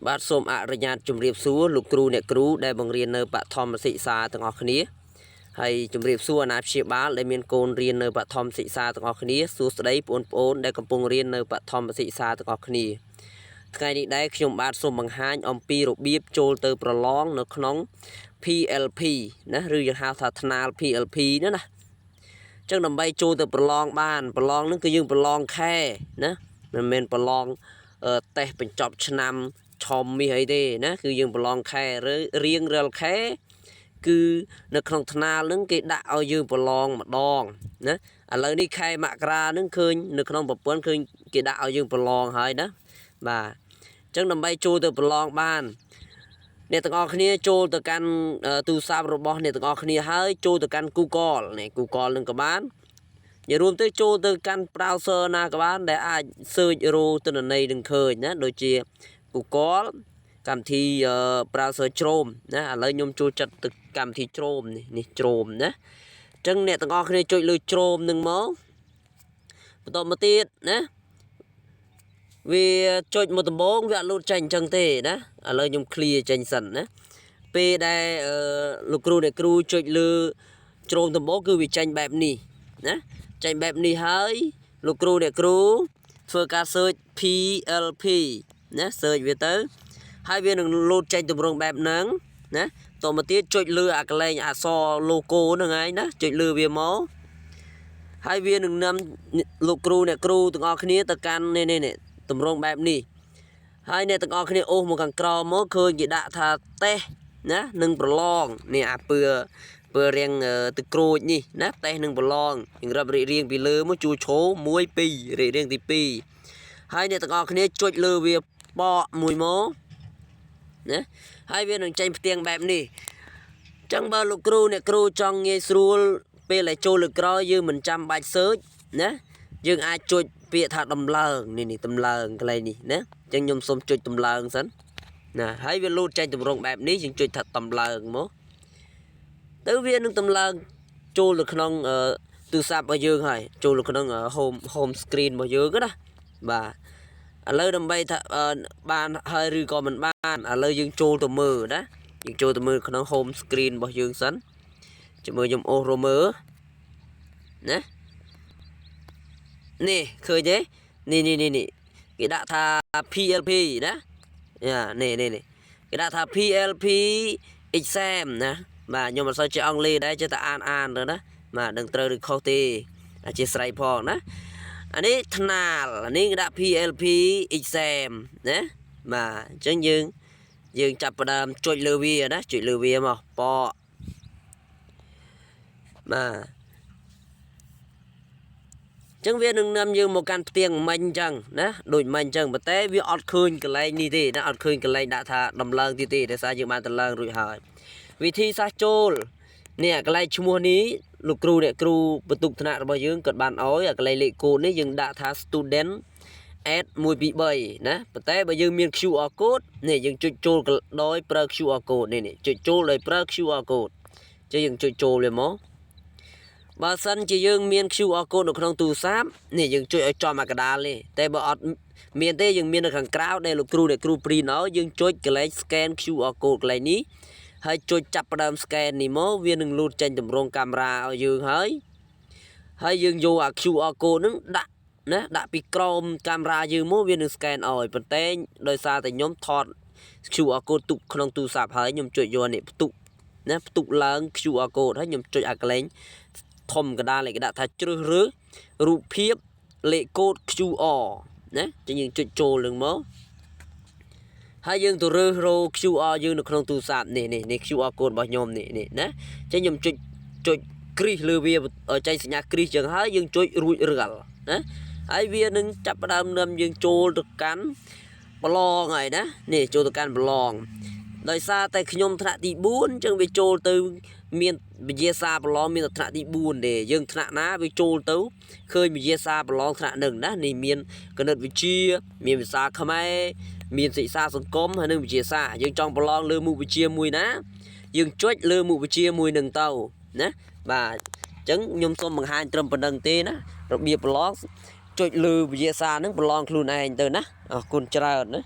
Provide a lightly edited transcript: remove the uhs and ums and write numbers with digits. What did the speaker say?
បាទសូមអនុញ្ញាតជម្រាបសួរលោកគ្រូអ្នកគ្រូដែលបង្រៀននៅបឋមសិក្សាទាំងអស់គ្នាហើយជម្រាបសួរអាណាព្យាបាលដែលមានកូនរៀននៅបឋមសិក្សាទាំងអស់គ្នាសួស្តីបងប្អូនដែលកំពុងរៀននៅបឋមសិក្សាទាំងអស់គ្នាថ្ងៃនេះដែរខ្ញុំបាទសូមបង្ហាញអំពីរបៀបចូលទៅប្រឡងនៅក្នុង PLP ណាឬយើងហៅថាថ្នាល PLP ណាអញ្ចឹងដើម្បីចូលទៅប្រឡងបានប្រឡងហ្នឹងគឺយើងប្រឡងខែណាមិនមែនប្រឡងតេស្តបញ្ចប់ឆ្នាំឆមមាសអីទេណាគឺយើងប្រឡងខែរៀងរាល់ខែគឺនៅក្នុងថ្នាលហ្នឹងគេដាក់ឲ្យយើងប្រឡងម្ដងណាឥឡូវនេះខែមករាហ្នឹងឃើញនៅក្នុងប្រព័ន្ធឃើញគេដាក់ឲ្យយើងប្រឡងហើយណាបាទអញ្ចឹងដើម្បីចូលទៅប្រឡងបានអ្នកទាំងអស់គ្នាចូលទៅកាន់ទូរស័ព្ទរបស់អ្នកទាំងអស់គ្នាហើយចូលទៅកាន់ Google នេះ Google នឹងក៏បាននិយាយរួមទៅចូលទៅកាន់ browser ណាក៏បានដែលអាច search រកទិន្នន័យនឹងឃើញណាដូចជា Google កម្មវិធី browser Chrome ណាឥឡូវខ្ញុំចូលចិត្តទៅកម្មវិធី Chrome នេះ Chrome ណាអញ្ចឹងអ្នកទាំងអស់គ្នាចុចលើ Chrome នឹងមកបន្តមកទៀតណាវាចុចមកដំបូងវាអត់លោតចេញអញ្ចឹងទេណាឥឡូវខ្ញុំ clear ចេញសិនណាពេលដែលលោកគ្រូអ្នកគ្រូចុចលើជ្រោមដំបូងគឺវាចេញបែបនេះណាចេញបែបនេះហើយលោកគ្រូអ្នកគ្រូធ្វើការ search PLP ណា search វាទៅហើយវានឹងលោតចេញទម្រង់បែបហ្នឹងណាតមកទៀតចុចលើអាកន្លែងអក្សរ logo ហ្នឹងហើយណាចុចលើវាមកហើយវានឹងនាំលោកគ្រូអ្នកគ្រូទាំងអស់គ្នាទៅកាន់នេះទម្រង់បែបនេះហើយអ្នកទាំងអស់គ្នាអូសមកខាងក្រោមមកឃើញគេដាក់ថាតេស្តណានឹងប្រឡងនេះអាពើរៀងទឹកក្រូចនេះណាតេស្តនឹងប្រឡងយើងរាប់រៀងពីលើមកជួឈោ1 2រៀងទី2ហើយអ្នកទាំងអស់គ្នាចុចលើវាបកមួយមកណាហើយវានឹងចេញផ្ទាំងបែបនេះអញ្ចឹងបើលោកគ្រូអ្នកគ្រូចង់ងាយស្រួលពេលដែលចូលលើក្រោយយើងមិនចាំបាច់ search ណាយើងអាចចុចពាក្យថាដំឡើងនេះដំឡើងកន្លែងនេះណាអញ្ចឹងខ្ញុំសូមចុចដំឡើងសិនណាហើយវាលោតចេញទម្រង់បែបនេះយើងចុចថាដំឡើងមកទៅវានឹងដំឡើងចូលទៅក្នុងទូរស័ព្ទរបស់យើងហើយចូលទៅក្នុង home screen របស់យើងណាបាទឥឡូវដើម្បីថាបានហើយឬក៏មិនបានឥឡូវយើងចូលទៅមើលណាយើងចូលទៅមើលក្នុង home screen របស់យើងសិនជាមួយខ្ញុំអូសរមើលណានេះឃើញទេនេះគេដាក់ថា PLP ណានេះគេដាក់ថា PLP exam ណាបាទខ្ញុំអត់សូវចេះអង់គ្លេសដែរចេះតែអានទៅណាបាទដឹងត្រូវឬខុសទេអធិស្ឋានផងណាអានេះថ្នាលអានេះគេដាក់ PLP exam ណាបាទអញ្ចឹងយើងចាប់ផ្ដើមចុចលើវាណាចុចលើវាមកបកបាទចឹងវានឹងនាំយើងមកកាន់ផ្ទាំងមិញអញ្ចឹងណាដូចមិញអញ្ចឹងប៉ុន្តែវាអត់ឃើញកន្លែងនេះទេណាអត់ឃើញកន្លែងដាក់ថាដំឡើងទៀតទេដោយសារយើងបានដំឡើងរួចហើយវិធីសាស្ត្រចូលនេះកន្លែងឈ្មោះនេះលោកគ្រូអ្នកគ្រូបន្ទុកថ្នាក់របស់យើងគាត់បានឲ្យកន្លែងលេខកូដនេះយើងដាក់ថា student add 1 2 3ណាប៉ុន្តែបើយើងមាន QR code នេះយើងចុចចូលដោយប្រើ QR code នេះចុចចូលដោយប្រើ QR code ចឹងយើងចុចចូលវាមកបើសិនជាយើងមាន QR code នៅក្នុងទូរស័ព្ទនេះយើងចុចឲ្យចំអាកដាលនេះតែបើអត់មានទេយើងមាននៅខាងក្រៅដែលលោកគ្រូអ្នកគ្រូព្រីណោយើងចុចកន្លែង scan QR code កន្លែងនេះហើយចុចចាប់ផ្ដើម scan នេះមកវានឹងលូតចេញទម្រង់កាមេរ៉ាឲ្យយើងហើយយើងយកអា QR code ហ្នឹងដាក់ណាដាក់ពីក្រោមកាមេរ៉ាយើងមកវានឹង scan ឲ្យប៉ុន្តែដោយសារតែខ្ញុំថត QR code ទុកក្នុងទូរស័ព្ទហើយខ្ញុំចុចយកនេះផ្ទុកណាផ្ទុកឡើង QR code ហើយខ្ញុំចុចអាកន្លែងធំកណ្ដាលគេដាក់ថាជ្រើសរើសរូបភាពលេខកូដ QR ណាចឹងយើងចុចចូលនឹងមកហើយយើងទៅរើសរក QR យើងនៅក្នុងទូរស័ព្ទនេះ QR code របស់ខ្ញុំនេះណាចឹងខ្ញុំចុចគ្រីសលើវាចេញសញ្ញាគ្រីសចឹងហើយយើងចុចរួចរាល់ណាហើយវានឹងចាប់ផ្ដើមនាំយើងចូលទៅកាន់ប្រឡងហើយណានេះចូលទៅកាន់ប្រឡងដោយសារតែខ្ញុំថ្នាក់ទី4អញ្ចឹងវាចូលទៅមានវិទ្យាសាស្ត្រប្រឡងមានតែថ្នាក់ទី4ទេយើងថ្នាក់ណាវាចូលទៅឃើញវិទ្យាសាស្ត្រប្រឡងថ្នាក់នឹងណានេះមានគណិតវិទ្យាមានភាសាខ្មែរមានសិក្សាសង្គមហើយនិងវិទ្យាសាស្ត្រយើងចង់ប្រឡងលើមុខវិជ្ជាមួយណាយើងចុចលើមុខវិជ្ជាមួយនឹងទៅណាបាទអញ្ចឹងខ្ញុំសូមបង្ហាញត្រឹមប៉ុណ្្នឹងទេណារបៀបប្រឡងចុចលើវិទ្យាសាស្ត្រហ្នឹងប្រឡងខ្លួនឯងទៅណាអរគុណច្រើនណា